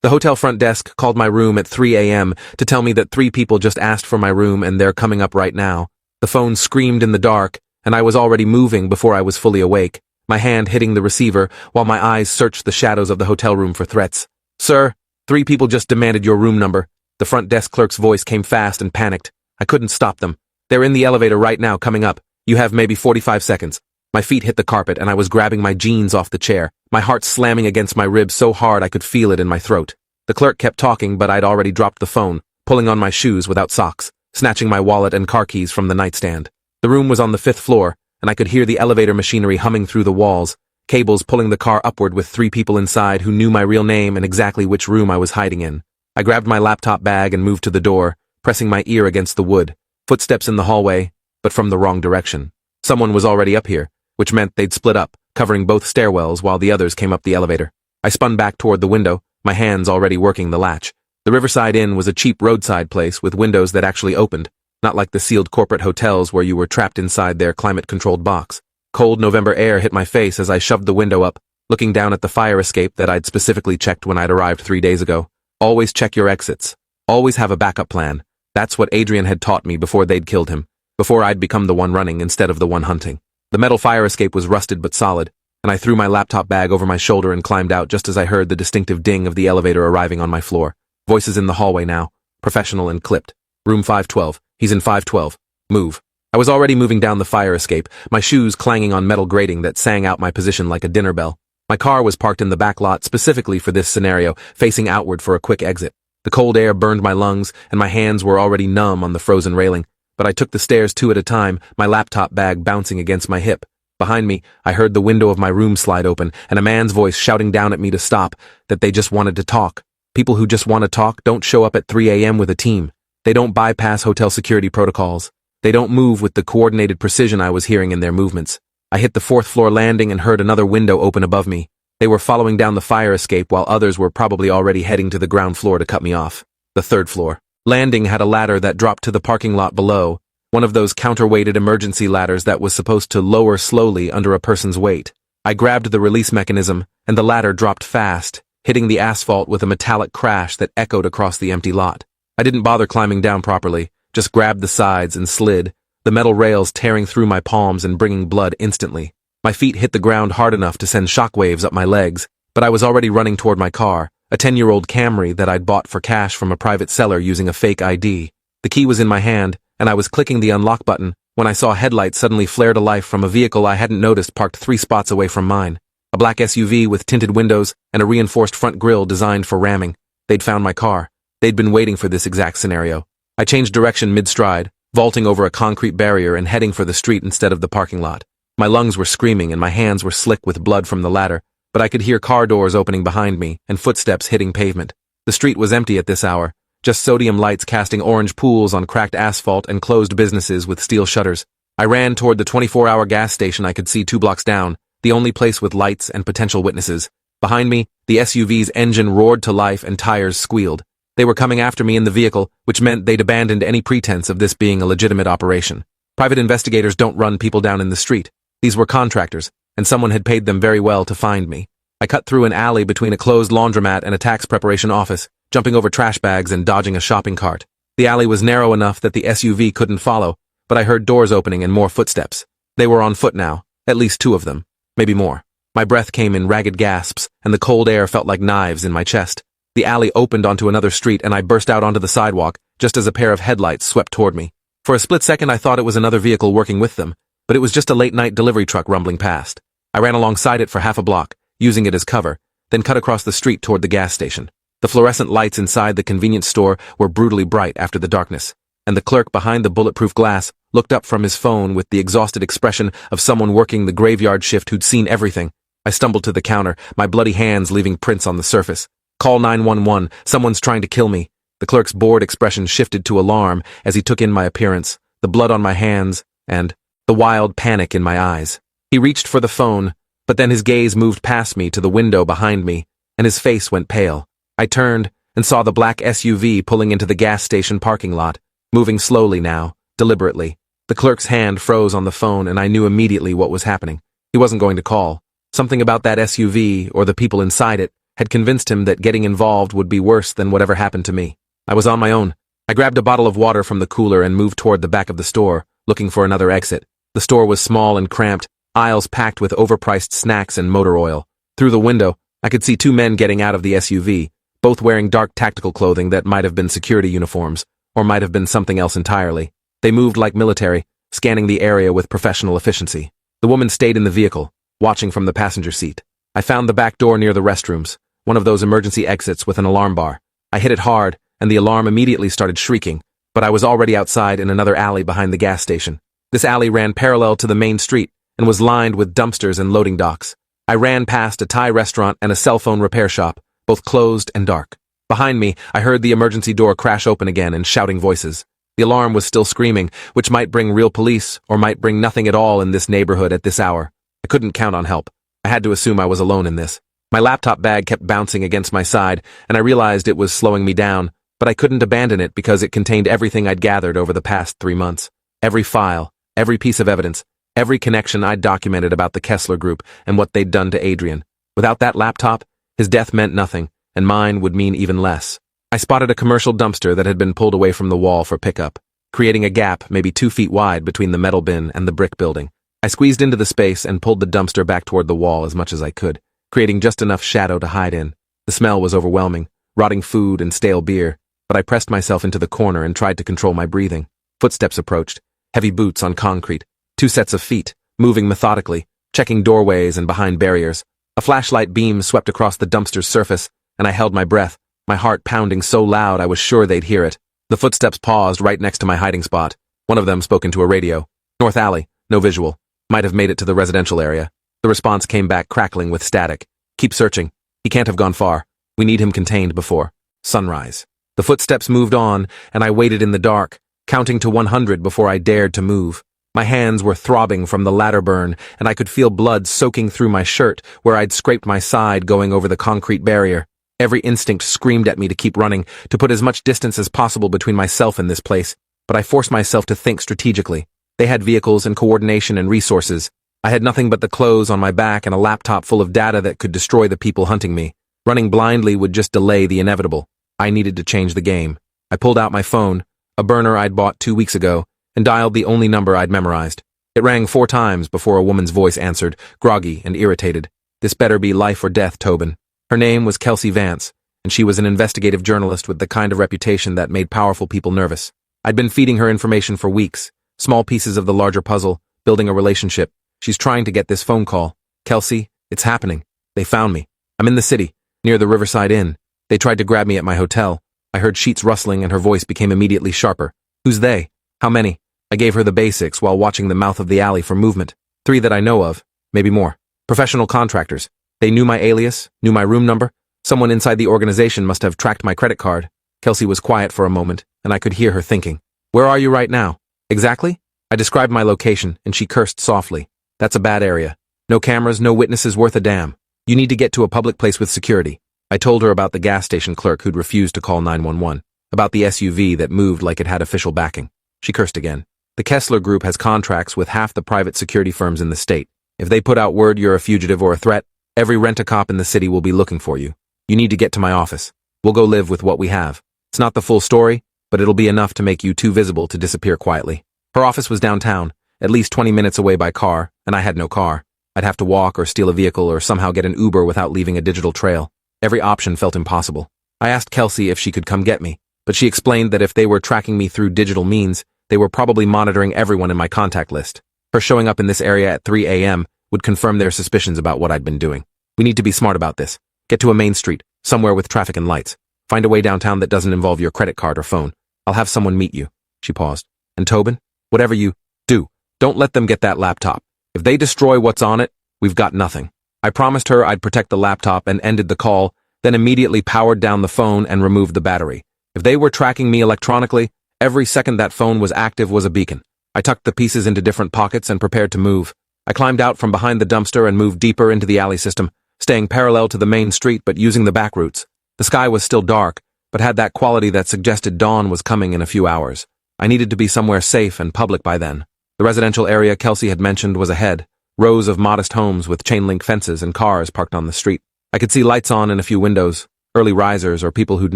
The hotel front desk called my room at 3 a.m. to tell me that 3 people just asked for my room and they're coming up right now. The phone screamed in the dark, and I was already moving before I was fully awake, my hand hitting the receiver while my eyes searched the shadows of the hotel room for threats. "Sir, 3 people just demanded your room number." The front desk clerk's voice came fast and panicked. I couldn't stop them. "They're in the elevator right now, coming up. You have maybe 45 seconds. My feet hit the carpet and I was grabbing my jeans off the chair, my heart slamming against my ribs so hard I could feel it in my throat. The clerk kept talking, but I'd already dropped the phone, pulling on my shoes without socks, snatching my wallet and car keys from the nightstand. The room was on the 5th floor, and I could hear the elevator machinery humming through the walls, cables pulling the car upward with 3 people inside who knew my real name and exactly which room I was hiding in. I grabbed my laptop bag and moved to the door, pressing my ear against the wood. Footsteps in the hallway, but from the wrong direction. Someone was already up here, which meant they'd split up, covering both stairwells while the others came up the elevator. I spun back toward the window, my hands already working the latch. The Riverside Inn was a cheap roadside place with windows that actually opened, not like the sealed corporate hotels where you were trapped inside their climate-controlled box. Cold November air hit my face as I shoved the window up, looking down at the fire escape that I'd specifically checked when I'd arrived 3 days ago. Always check your exits. Always have a backup plan. That's what Adrian had taught me before they'd killed him, before I'd become the one running instead of the one hunting. The metal fire escape was rusted but solid, and I threw my laptop bag over my shoulder and climbed out just as I heard the distinctive ding of the elevator arriving on my floor. Voices in the hallway now, professional and clipped. "Room 512. He's in 512. Move." I was already moving down the fire escape, my shoes clanging on metal grating that sang out my position like a dinner bell. My car was parked in the back lot specifically for this scenario, facing outward for a quick exit. The cold air burned my lungs, and my hands were already numb on the frozen railing, but I took the stairs 2 at a time, my laptop bag bouncing against my hip. Behind me, I heard the window of my room slide open, and a man's voice shouting down at me to stop, that they just wanted to talk. People who just want to talk don't show up at 3 a.m. with a team. They don't bypass hotel security protocols. They don't move with the coordinated precision I was hearing in their movements. I hit the 4th floor landing and heard another window open above me. They were following down the fire escape while others were probably already heading to the ground floor to cut me off. The 3rd floor. Landing had a ladder that dropped to the parking lot below, one of those counterweighted emergency ladders that was supposed to lower slowly under a person's weight. I grabbed the release mechanism, and the ladder dropped fast, hitting the asphalt with a metallic crash that echoed across the empty lot. I didn't bother climbing down properly, just grabbed the sides and slid, the metal rails tearing through my palms and bringing blood instantly. My feet hit the ground hard enough to send shockwaves up my legs, but I was already running toward my car, a 10-year-old Camry that I'd bought for cash from a private seller using a fake ID. The key was in my hand, and I was clicking the unlock button when I saw headlights suddenly flare to life from a vehicle I hadn't noticed parked 3 spots away from mine. A black SUV with tinted windows and a reinforced front grille designed for ramming. They'd found my car. They'd been waiting for this exact scenario. I changed direction mid-stride, vaulting over a concrete barrier and heading for the street instead of the parking lot. My lungs were screaming and my hands were slick with blood from the ladder, but I could hear car doors opening behind me and footsteps hitting pavement. The street was empty at this hour, just sodium lights casting orange pools on cracked asphalt and closed businesses with steel shutters. I ran toward the 24-hour gas station I could see 2 blocks down, the only place with lights and potential witnesses. Behind me, the SUV's engine roared to life and tires squealed. They were coming after me in the vehicle, which meant they'd abandoned any pretense of this being a legitimate operation. Private investigators don't run people down in the street. These were contractors, and someone had paid them very well to find me. I cut through an alley between a closed laundromat and a tax preparation office, jumping over trash bags and dodging a shopping cart. The alley was narrow enough that the SUV couldn't follow, but I heard doors opening and more footsteps. They were on foot now, at least 2 of them, maybe more. My breath came in ragged gasps, and the cold air felt like knives in my chest. The alley opened onto another street and I burst out onto the sidewalk, just as a pair of headlights swept toward me. For a split second I thought it was another vehicle working with them, but it was just a late-night delivery truck rumbling past. I ran alongside it for half a block, using it as cover, then cut across the street toward the gas station. The fluorescent lights inside the convenience store were brutally bright after the darkness, and the clerk behind the bulletproof glass looked up from his phone with the exhausted expression of someone working the graveyard shift who'd seen everything. I stumbled to the counter, my bloody hands leaving prints on the surface. "Call 911, someone's trying to kill me." The clerk's bored expression shifted to alarm as he took in my appearance, the blood on my hands, and the wild panic in my eyes. He reached for the phone, but then his gaze moved past me to the window behind me, and his face went pale. I turned and saw the black SUV pulling into the gas station parking lot, moving slowly now, deliberately. The clerk's hand froze on the phone and I knew immediately what was happening. He wasn't going to call. Something about that SUV, or the people inside it, had convinced him that getting involved would be worse than whatever happened to me. I was on my own. I grabbed a bottle of water from the cooler and moved toward the back of the store, looking for another exit. The store was small and cramped, aisles packed with overpriced snacks and motor oil. Through the window, I could see two men getting out of the SUV, both wearing dark tactical clothing that might have been security uniforms, or might have been something else entirely. They moved like military, scanning the area with professional efficiency. The woman stayed in the vehicle, watching from the passenger seat. I found the back door near the restrooms, one of those emergency exits with an alarm bar. I hit it hard, and the alarm immediately started shrieking, but I was already outside in another alley behind the gas station. This alley ran parallel to the main street and was lined with dumpsters and loading docks. I ran past a Thai restaurant and a cell phone repair shop, both closed and dark. Behind me, I heard the emergency door crash open again and shouting voices. The alarm was still screaming, which might bring real police or might bring nothing at all in this neighborhood at this hour. I couldn't count on help. I had to assume I was alone in this. My laptop bag kept bouncing against my side, and I realized it was slowing me down, but I couldn't abandon it because it contained everything I'd gathered over the past 3 months. Every file, every piece of evidence, every connection I'd documented about the Kessler Group and what they'd done to Adrian. Without that laptop, his death meant nothing, and mine would mean even less. I spotted a commercial dumpster that had been pulled away from the wall for pickup, creating a gap maybe 2 feet wide between the metal bin and the brick building. I squeezed into the space and pulled the dumpster back toward the wall as much as I could, creating just enough shadow to hide in. The smell was overwhelming, rotting food and stale beer, but I pressed myself into the corner and tried to control my breathing. Footsteps approached, heavy boots on concrete, 2 sets of feet, moving methodically, checking doorways and behind barriers. A flashlight beam swept across the dumpster's surface, and I held my breath, my heart pounding so loud I was sure they'd hear it. The footsteps paused right next to my hiding spot. One of them spoke into a radio. North Alley, no visual. Might have made it to the residential area. The response came back crackling with static. Keep searching. He can't have gone far. We need him contained before sunrise. The footsteps moved on, and I waited in the dark, counting to 100 before I dared to move. My hands were throbbing from the ladder burn, and I could feel blood soaking through my shirt where I'd scraped my side going over the concrete barrier. Every instinct screamed at me to keep running, to put as much distance as possible between myself and this place, but I forced myself to think strategically. They had vehicles and coordination and resources. I had nothing but the clothes on my back and a laptop full of data that could destroy the people hunting me. Running blindly would just delay the inevitable. I needed to change the game. I pulled out my phone, a burner I'd bought 2 weeks ago, and dialed the only number I'd memorized. It rang 4 times before a woman's voice answered, groggy and irritated. This better be life or death, Tobin. Her name was Kelsey Vance, and she was an investigative journalist with the kind of reputation that made powerful people nervous. I'd been feeding her information for weeks, small pieces of the larger puzzle, building a relationship. She's trying to get this phone call. Kelsey, it's happening. They found me. I'm in the city, near the Riverside Inn. They tried to grab me at my hotel. I heard sheets rustling and her voice became immediately sharper. Who's they? How many? I gave her the basics while watching the mouth of the alley for movement. 3 that I know of, maybe more. Professional contractors. They knew my alias, knew my room number. Someone inside the organization must have tracked my credit card. Kelsey was quiet for a moment, and I could hear her thinking. Where are you right now? Exactly? I described my location, and she cursed softly. That's a bad area. No cameras, no witnesses worth a damn. You need to get to a public place with security. I told her about the gas station clerk who'd refused to call 911, about the SUV that moved like it had official backing. She cursed again. The Kessler Group has contracts with half the private security firms in the state. If they put out word you're a fugitive or a threat, every rent-a-cop in the city will be looking for you. You need to get to my office. We'll go live with what we have. It's not the full story, but it'll be enough to make you too visible to disappear quietly. Her office was downtown, at least 20 minutes away by car, and I had no car. I'd have to walk or steal a vehicle or somehow get an Uber without leaving a digital trail. Every option felt impossible. I asked Kelsey if she could come get me, but she explained that if they were tracking me through digital means, they were probably monitoring everyone in my contact list. Her showing up in this area at 3 a.m. would confirm their suspicions about what I'd been doing. We need to be smart about this. Get to a main street, somewhere with traffic and lights. Find a way downtown that doesn't involve your credit card or phone. I'll have someone meet you. She paused. And Tobin, whatever you do, don't let them get that laptop. If they destroy what's on it, we've got nothing. I promised her I'd protect the laptop and ended the call, then immediately powered down the phone and removed the battery. If they were tracking me electronically, every second that phone was active was a beacon. I tucked the pieces into different pockets and prepared to move. I climbed out from behind the dumpster and moved deeper into the alley system, staying parallel to the main street but using the back routes. The sky was still dark, but had that quality that suggested dawn was coming in a few hours. I needed to be somewhere safe and public by then. The residential area Kelsey had mentioned was ahead, rows of modest homes with chain-link fences and cars parked on the street. I could see lights on in a few windows, early risers or people who'd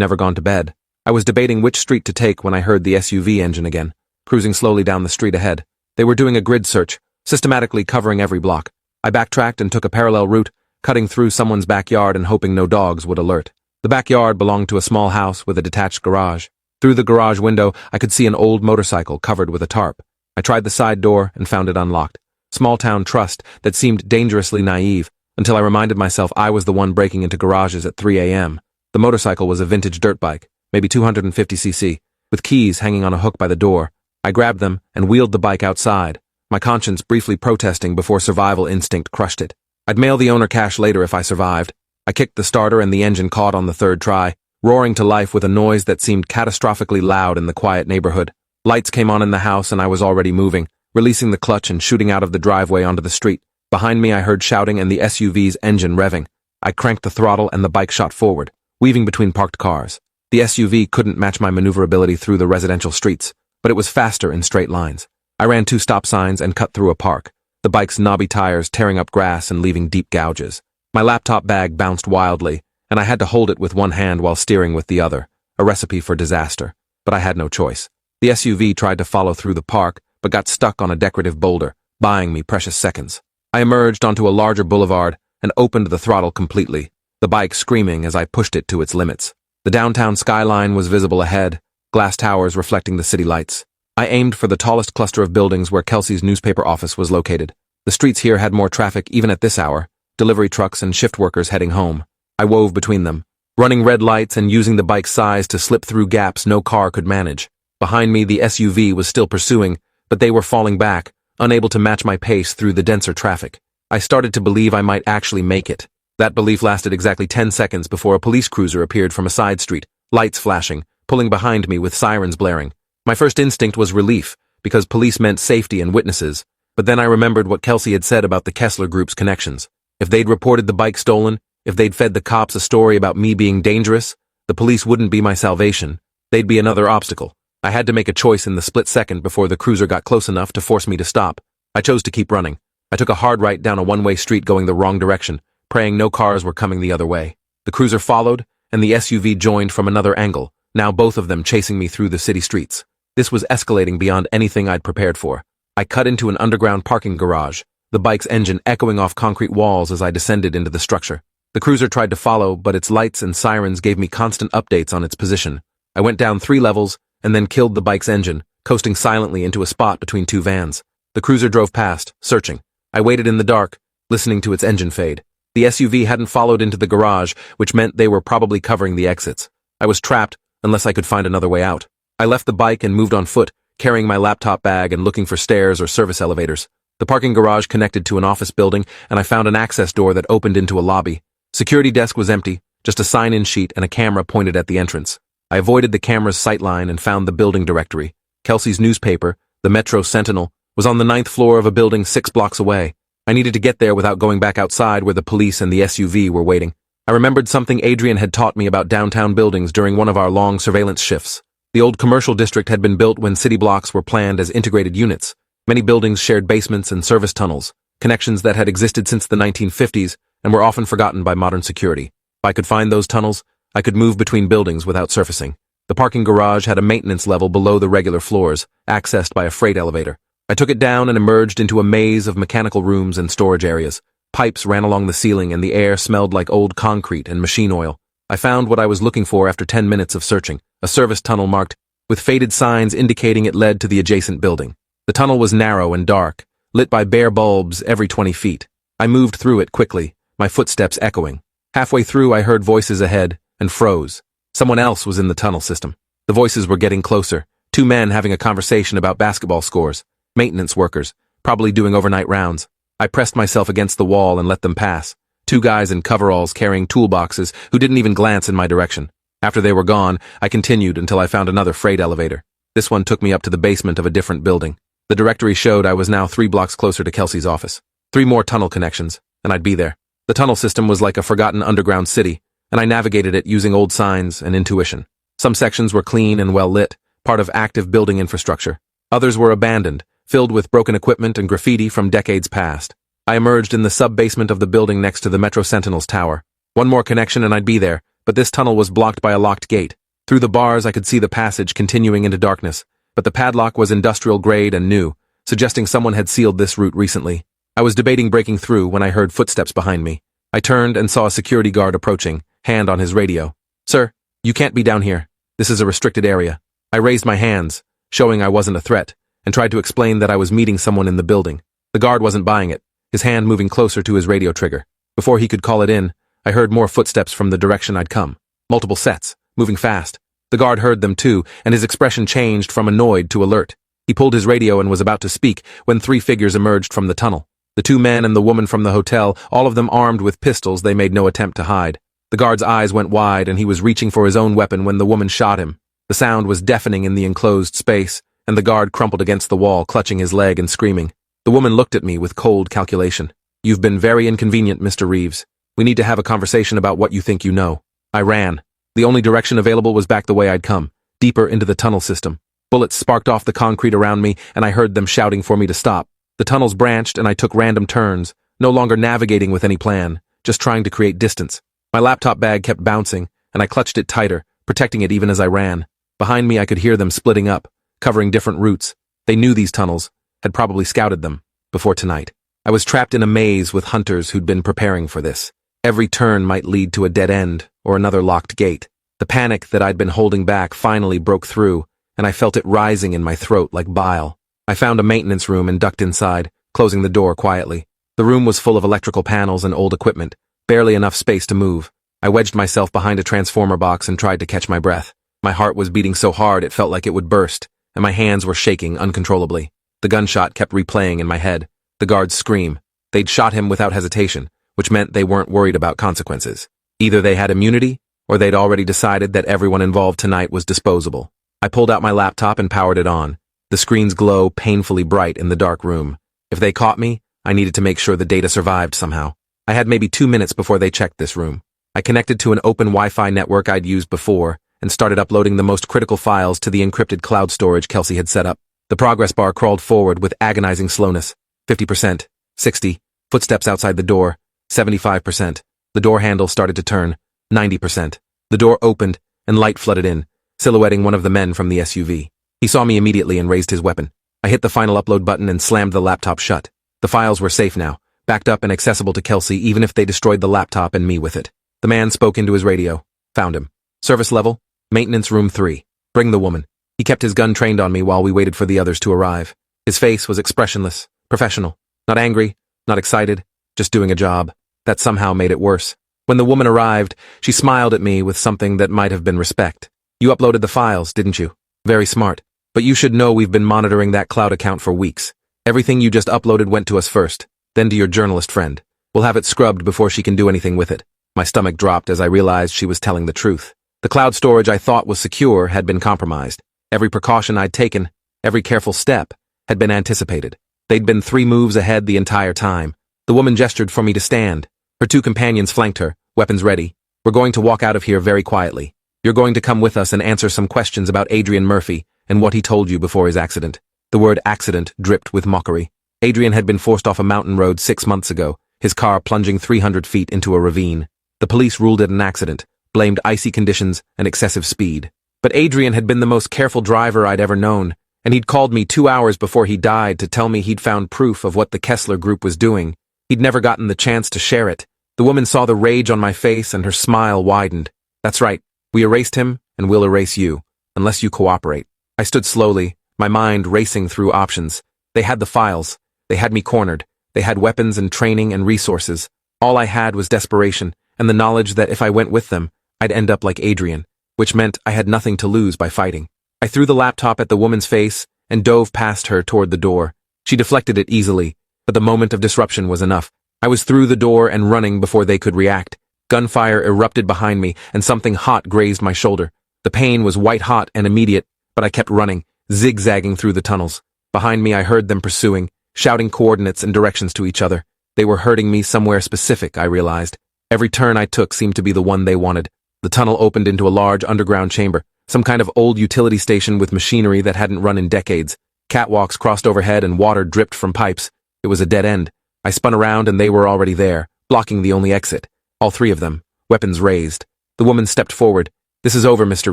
never gone to bed. I was debating which street to take when I heard the SUV engine again, cruising slowly down the street ahead. They were doing a grid search, systematically covering every block. I backtracked and took a parallel route, cutting through someone's backyard and hoping no dogs would alert. The backyard belonged to a small house with a detached garage. Through the garage window, I could see an old motorcycle covered with a tarp. I tried the side door and found it unlocked. Small-town trust that seemed dangerously naive, until I reminded myself I was the one breaking into garages at 3 a.m. The motorcycle was a vintage dirt bike, maybe 250cc, with keys hanging on a hook by the door. I grabbed them and wheeled the bike outside, my conscience briefly protesting before survival instinct crushed it. I'd mail the owner cash later if I survived. I kicked the starter and the engine caught on the third try, roaring to life with a noise that seemed catastrophically loud in the quiet neighborhood. Lights came on in the house and I was already moving, releasing the clutch and shooting out of the driveway onto the street. Behind me I heard shouting and the SUV's engine revving. I cranked the throttle and the bike shot forward, weaving between parked cars. The SUV couldn't match my maneuverability through the residential streets, but it was faster in straight lines. I ran 2 stop signs and cut through a park, the bike's knobby tires tearing up grass and leaving deep gouges. My laptop bag bounced wildly, and I had to hold it with one hand while steering with the other, a recipe for disaster. But I had no choice. The SUV tried to follow through the park, but got stuck on a decorative boulder, buying me precious seconds. I emerged onto a larger boulevard and opened the throttle completely, the bike screaming as I pushed it to its limits. The downtown skyline was visible ahead, glass towers reflecting the city lights. I aimed for the tallest cluster of buildings where Kelsey's newspaper office was located. The streets here had more traffic even at this hour, delivery trucks and shift workers heading home. I wove between them, running red lights and using the bike's size to slip through gaps no car could manage. Behind me, the SUV was still pursuing, but they were falling back, unable to match my pace through the denser traffic. I started to believe I might actually make it. That belief lasted exactly 10 seconds before a police cruiser appeared from a side street, lights flashing, pulling behind me with sirens blaring. My first instinct was relief, because police meant safety and witnesses, but then I remembered what Kelsey had said about the Kessler Group's connections. If they'd reported the bike stolen, if they'd fed the cops a story about me being dangerous, the police wouldn't be my salvation. They'd be another obstacle. I had to make a choice in the split second before the cruiser got close enough to force me to stop. I chose to keep running. I took a hard right down a one-way street going the wrong direction, praying no cars were coming the other way. The cruiser followed, and the SUV joined from another angle, now both of them chasing me through the city streets. This was escalating beyond anything I'd prepared for. I cut into an underground parking garage, the bike's engine echoing off concrete walls as I descended into the structure. The cruiser tried to follow, but its lights and sirens gave me constant updates on its position. I went down 3 levels, and then killed the bike's engine, coasting silently into a spot between 2 vans. The cruiser drove past, searching. I waited in the dark, listening to its engine fade. The SUV hadn't followed into the garage, which meant they were probably covering the exits. I was trapped, unless I could find another way out. I left the bike and moved on foot, carrying my laptop bag and looking for stairs or service elevators. The parking garage connected to an office building, and I found an access door that opened into a lobby. Security desk was empty, just a sign-in sheet and a camera pointed at the entrance. I avoided the camera's sightline and found the building directory. Kelsey's newspaper, the Metro Sentinel, was on the 9th floor of a building 6 blocks away. I needed to get there without going back outside where the police and the SUV were waiting. I remembered something Adrian had taught me about downtown buildings during one of our long surveillance shifts. The old commercial district had been built when city blocks were planned as integrated units. Many buildings shared basements and service tunnels, connections that had existed since the 1950s and were often forgotten by modern security. If I could find those tunnels, I could move between buildings without surfacing. The parking garage had a maintenance level below the regular floors, accessed by a freight elevator. I took it down and emerged into a maze of mechanical rooms and storage areas. Pipes ran along the ceiling and the air smelled like old concrete and machine oil. I found what I was looking for after 10 minutes of searching, a service tunnel marked with faded signs indicating it led to the adjacent building. The tunnel was narrow and dark, lit by bare bulbs every 20 feet. I moved through it quickly, my footsteps echoing. Halfway through, I heard voices ahead and froze. Someone else was in the tunnel system. The voices were getting closer, 2 men having a conversation about basketball scores, maintenance workers, probably doing overnight rounds. I pressed myself against the wall and let them pass. 2 guys in coveralls carrying toolboxes who didn't even glance in my direction. After they were gone, I continued until I found another freight elevator. This one took me up to the basement of a different building. The directory showed I was now 3 blocks closer to Kelsey's office. 3 more tunnel connections, and I'd be there. The tunnel system was like a forgotten underground city, and I navigated it using old signs and intuition. Some sections were clean and well lit, part of active building infrastructure. Others were abandoned, filled with broken equipment and graffiti from decades past. I emerged in the sub-basement of the building next to the Metro Sentinel's tower. One more connection and I'd be there, but this tunnel was blocked by a locked gate. Through the bars I could see the passage continuing into darkness, but the padlock was industrial grade and new, suggesting someone had sealed this route recently. I was debating breaking through when I heard footsteps behind me. I turned and saw a security guard approaching, hand on his radio. "Sir, you can't be down here. This is a restricted area." I raised my hands, showing I wasn't a threat, and tried to explain that I was meeting someone in the building. The guard wasn't buying it, his hand moving closer to his radio trigger. Before he could call it in, I heard more footsteps from the direction I'd come. Multiple sets, moving fast. The guard heard them too, and his expression changed from annoyed to alert. He pulled his radio and was about to speak when 3 figures emerged from the tunnel. The 2 men and the woman from the hotel, all of them armed with pistols they made no attempt to hide. The guard's eyes went wide and he was reaching for his own weapon when the woman shot him. The sound was deafening in the enclosed space, and the guard crumpled against the wall, clutching his leg and screaming. The woman looked at me with cold calculation. "You've been very inconvenient, Mr. Reeves. We need to have a conversation about what you think you know." I ran. The only direction available was back the way I'd come, deeper into the tunnel system. Bullets sparked off the concrete around me, and I heard them shouting for me to stop. The tunnels branched, and I took random turns, no longer navigating with any plan, just trying to create distance. My laptop bag kept bouncing, and I clutched it tighter, protecting it even as I ran. Behind me I could hear them splitting up, covering different routes. They knew these tunnels, had probably scouted them, before tonight. I was trapped in a maze with hunters who'd been preparing for this. Every turn might lead to a dead end, or another locked gate. The panic that I'd been holding back finally broke through, and I felt it rising in my throat like bile. I found a maintenance room and ducked inside, closing the door quietly. The room was full of electrical panels and old equipment, barely enough space to move. I wedged myself behind a transformer box and tried to catch my breath. My heart was beating so hard it felt like it would burst, and my hands were shaking uncontrollably. The gunshot kept replaying in my head. The guard's scream. They'd shot him without hesitation, which meant they weren't worried about consequences. Either they had immunity, or they'd already decided that everyone involved tonight was disposable. I pulled out my laptop and powered it on. The screen's glow painfully bright in the dark room. If they caught me, I needed to make sure the data survived somehow. I had maybe 2 minutes before they checked this room. I connected to an open Wi-Fi network I'd used before, and started uploading the most critical files to the encrypted cloud storage Kelsey had set up. The progress bar crawled forward with agonizing slowness. 50%, 60, footsteps outside the door, 75%. The door handle started to turn, 90%. The door opened, and light flooded in, silhouetting one of the men from the SUV. He saw me immediately and raised his weapon. I hit the final upload button and slammed the laptop shut. The files were safe now, backed up and accessible to Kelsey even if they destroyed the laptop and me with it. The man spoke into his radio. Found him. Service level, maintenance room 3. Bring the woman. He kept his gun trained on me while we waited for the others to arrive. His face was expressionless, professional. Not angry, not excited, just doing a job. That somehow made it worse. When the woman arrived, she smiled at me with something that might have been respect. "You uploaded the files, didn't you? Very smart. But you should know we've been monitoring that cloud account for weeks. Everything you just uploaded went to us first, then to your journalist friend. We'll have it scrubbed before she can do anything with it." My stomach dropped as I realized she was telling the truth. The cloud storage I thought was secure had been compromised. Every precaution I'd taken, every careful step, had been anticipated. They'd been 3 moves ahead the entire time. The woman gestured for me to stand. Her 2 companions flanked her, weapons ready. "We're going to walk out of here very quietly. You're going to come with us and answer some questions about Adrian Murphy and what he told you before his accident." The word accident dripped with mockery. Adrian had been forced off a mountain road 6 months ago, his car plunging 300 feet into a ravine. The police ruled it an accident, blamed icy conditions and excessive speed. But Adrian had been the most careful driver I'd ever known, and he'd called me 2 hours before he died to tell me he'd found proof of what the Kessler Group was doing. He'd never gotten the chance to share it. The woman saw the rage on my face and her smile widened. "That's right. We erased him, and we'll erase you, unless you cooperate." I stood slowly, my mind racing through options. They had the files. They had me cornered. They had weapons and training and resources. All I had was desperation, and the knowledge that if I went with them, I'd end up like Adrian, which meant I had nothing to lose by fighting. I threw the laptop at the woman's face and dove past her toward the door. She deflected it easily, but the moment of disruption was enough. I was through the door and running before they could react. Gunfire erupted behind me, and something hot grazed my shoulder. The pain was white-hot and immediate, but I kept running, zigzagging through the tunnels. Behind me I heard them pursuing, shouting coordinates and directions to each other. They were hurting me somewhere specific, I realized. Every turn I took seemed to be the one they wanted. The tunnel opened into a large underground chamber, some kind of old utility station with machinery that hadn't run in decades. Catwalks crossed overhead and water dripped from pipes. It was a dead end. I spun around and they were already there, blocking the only exit. All 3 of them, weapons raised. The woman stepped forward. "This is over, Mr.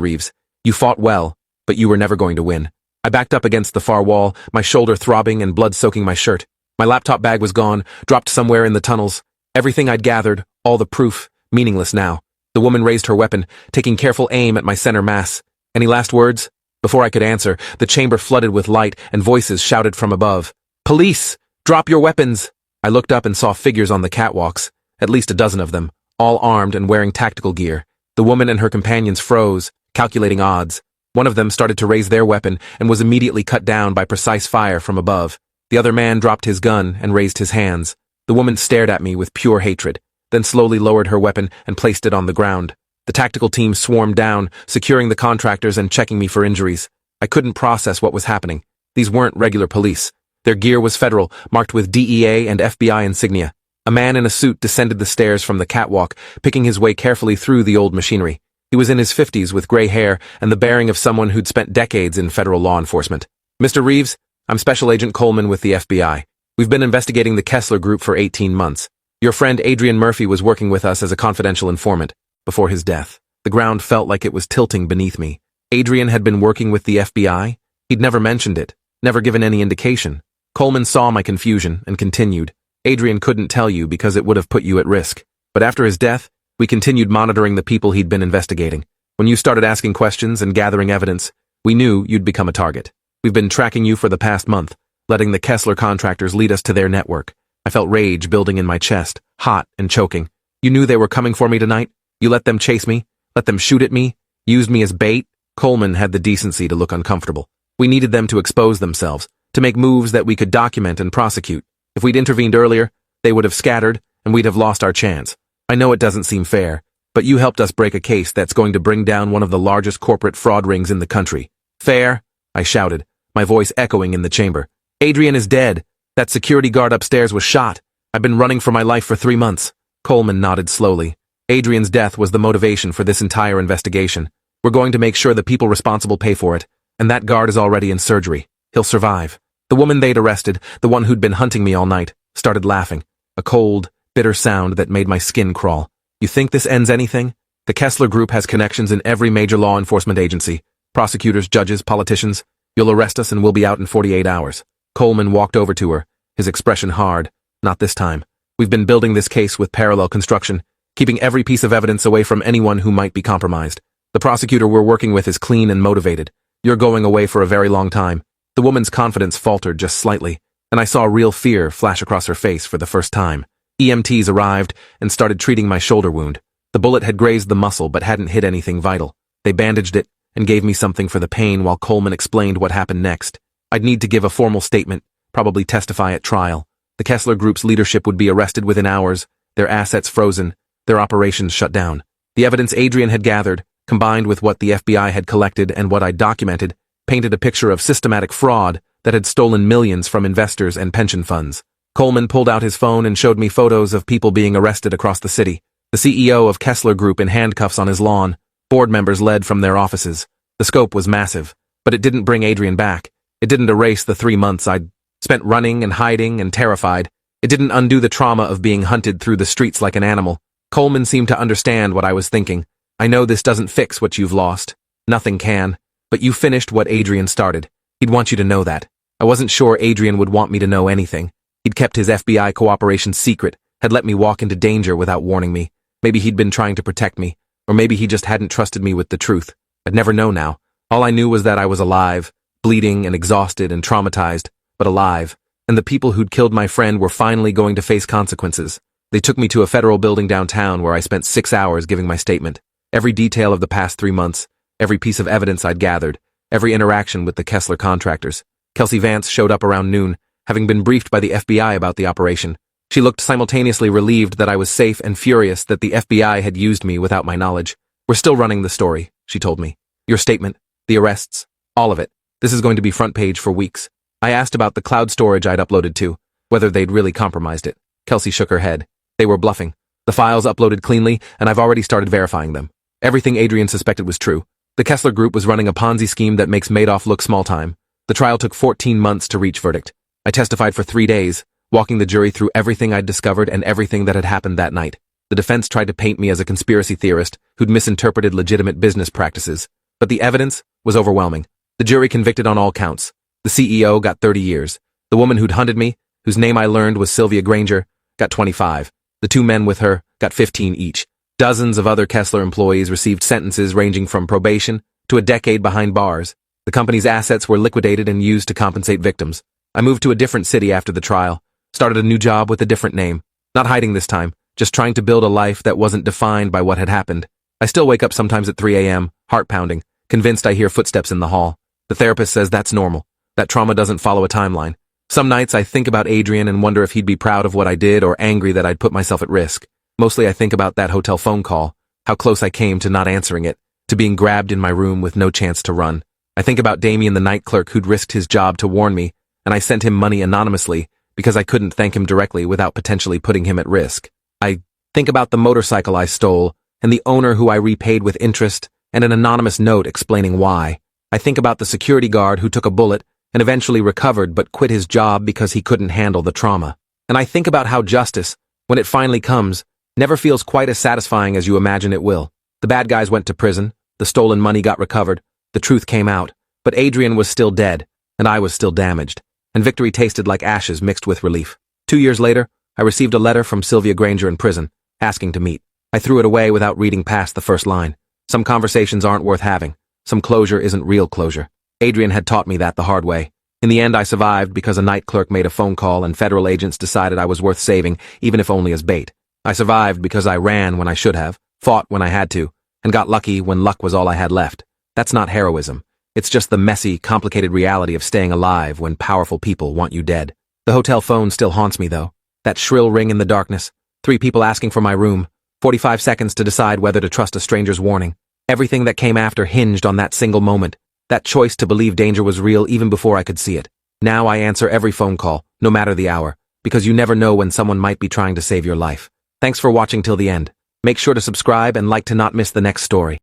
Reeves. You fought well, but you were never going to win." I backed up against the far wall, my shoulder throbbing and blood soaking my shirt. My laptop bag was gone, dropped somewhere in the tunnels. Everything I'd gathered, all the proof, meaningless now. The woman raised her weapon, taking careful aim at my center mass. "Any last words?" Before I could answer, the chamber flooded with light and voices shouted from above. "Police! Drop your weapons!" I looked up and saw figures on the catwalks, at least a dozen of them, all armed and wearing tactical gear. The woman and her companions froze, calculating odds. One of them started to raise their weapon and was immediately cut down by precise fire from above. The other man dropped his gun and raised his hands. The woman stared at me with pure hatred, then slowly lowered her weapon and placed it on the ground. The tactical team swarmed down, securing the contractors and checking me for injuries. I couldn't process what was happening. These weren't regular police. Their gear was federal, marked with DEA and FBI insignia. A man in a suit descended the stairs from the catwalk, picking his way carefully through the old machinery. He was in his 50s with gray hair and the bearing of someone who'd spent decades in federal law enforcement. "Mr. Reeves, I'm Special Agent Coleman with the FBI. We've been investigating the Kessler Group for 18 months. Your friend Adrian Murphy was working with us as a confidential informant before his death." The ground felt like it was tilting beneath me. Adrian had been working with the FBI? He'd never mentioned it, never given any indication. Coleman saw my confusion and continued. "Adrian couldn't tell you because it would have put you at risk. But after his death, we continued monitoring the people he'd been investigating. When you started asking questions and gathering evidence, we knew you'd become a target. We've been tracking you for the past month, letting the Kessler contractors lead us to their network." I felt rage building in my chest, hot and choking. "You knew they were coming for me tonight? You let them chase me? Let them shoot at me? Used me as bait?" Coleman had the decency to look uncomfortable. "We needed them to expose themselves, to make moves that we could document and prosecute. If we'd intervened earlier, they would have scattered, and we'd have lost our chance. I know it doesn't seem fair, but you helped us break a case that's going to bring down one of the largest corporate fraud rings in the country." "Fair?" I shouted, my voice echoing in the chamber. "Adrian is dead. That security guard upstairs was shot. I've been running for my life for 3 months. Coleman nodded slowly. "Adrian's death was the motivation for this entire investigation. We're going to make sure the people responsible pay for it, and that guard is already in surgery. He'll survive." The woman they'd arrested, the one who'd been hunting me all night, started laughing, a cold, bitter sound that made my skin crawl. "You think this ends anything? The Kessler Group has connections in every major law enforcement agency. Prosecutors, judges, politicians. You'll arrest us and we'll be out in 48 hours. Coleman walked over to her, his expression hard. "Not this time. We've been building this case with parallel construction, keeping every piece of evidence away from anyone who might be compromised. The prosecutor we're working with is clean and motivated. You're going away for a very long time." The woman's confidence faltered just slightly, and I saw real fear flash across her face for the first time. EMTs arrived and started treating my shoulder wound. The bullet had grazed the muscle but hadn't hit anything vital. They bandaged it and gave me something for the pain while Coleman explained what happened next. I'd need to give a formal statement, probably testify at trial. The Kessler Group's leadership would be arrested within hours, their assets frozen, their operations shut down. The evidence Adrian had gathered, combined with what the FBI had collected and what I'd documented, painted a picture of systematic fraud that had stolen millions from investors and pension funds. Coleman pulled out his phone and showed me photos of people being arrested across the city. The CEO of Kessler Group in handcuffs on his lawn, board members led from their offices. The scope was massive, but it didn't bring Adrian back. It didn't erase the 3 months I'd spent running and hiding and terrified. It didn't undo the trauma of being hunted through the streets like an animal. Coleman seemed to understand what I was thinking. "I know this doesn't fix what you've lost. Nothing can. But you finished what Adrian started. He'd want you to know that. I wasn't sure Adrian would want me to know anything. He'd kept his FBI cooperation secret, had let me walk into danger without warning me. Maybe he'd been trying to protect me, or maybe he just hadn't trusted me with the truth. I'd never know now. All I knew was that I was alive, bleeding and exhausted and traumatized, but alive, and the people who'd killed my friend were finally going to face consequences. They took me to a federal building downtown where I spent 6 hours giving my statement. Every detail of the past 3 months, every piece of evidence I'd gathered, every interaction with the Kessler contractors. Kelsey Vance showed up around noon, having been briefed by the FBI about the operation. She looked simultaneously relieved that I was safe and furious that the FBI had used me without my knowledge. "We're still running the story," she told me. "Your statement, the arrests, all of it. This is going to be front page for weeks." I asked about the cloud storage I'd uploaded to, whether they'd really compromised it. Kelsey shook her head. "They were bluffing. The files uploaded cleanly, and I've already started verifying them. Everything Adrian suspected was true. The Kessler Group was running a Ponzi scheme that makes Madoff look small-time. The trial took 14 months to reach verdict. I testified for 3 days, walking the jury through everything I'd discovered and everything that had happened that night. The defense tried to paint me as a conspiracy theorist who'd misinterpreted legitimate business practices, but the evidence was overwhelming. The jury convicted on all counts. The CEO got 30 years. The woman who'd hunted me, whose name I learned was Sylvia Granger, got 25. The 2 men with her got 15 each. Dozens of other Kessler employees received sentences ranging from probation to a decade behind bars. The company's assets were liquidated and used to compensate victims. I moved to a different city after the trial, started a new job with a different name. Not hiding this time, just trying to build a life that wasn't defined by what had happened. I still wake up sometimes at 3 a.m., heart pounding, convinced I hear footsteps in the hall. The therapist says that's normal, that trauma doesn't follow a timeline. Some nights I think about Adrian and wonder if he'd be proud of what I did or angry that I'd put myself at risk. Mostly I think about that hotel phone call, how close I came to not answering it, to being grabbed in my room with no chance to run. I think about Damien, the night clerk who'd risked his job to warn me, and I sent him money anonymously because I couldn't thank him directly without potentially putting him at risk. I think about the motorcycle I stole and the owner who I repaid with interest and an anonymous note explaining why. I think about the security guard who took a bullet and eventually recovered but quit his job because he couldn't handle the trauma. And I think about how justice, when it finally comes, never feels quite as satisfying as you imagine it will. The bad guys went to prison, the stolen money got recovered, the truth came out, but Adrian was still dead, and I was still damaged, and victory tasted like ashes mixed with relief. 2 years later, I received a letter from Sylvia Granger in prison, asking to meet. I threw it away without reading past the first line. Some conversations aren't worth having. Some closure isn't real closure. Adrian had taught me that the hard way. In the end, I survived because a night clerk made a phone call and federal agents decided I was worth saving, even if only as bait. I survived because I ran when I should have, fought when I had to, and got lucky when luck was all I had left. That's not heroism. It's just the messy, complicated reality of staying alive when powerful people want you dead. The hotel phone still haunts me, though. That shrill ring in the darkness. 3 people asking for my room. 45 seconds to decide whether to trust a stranger's warning. Everything that came after hinged on that single moment. That choice to believe danger was real even before I could see it. Now I answer every phone call, no matter the hour, because you never know when someone might be trying to save your life. Thanks for watching till the end. Make sure to subscribe and like to not miss the next story.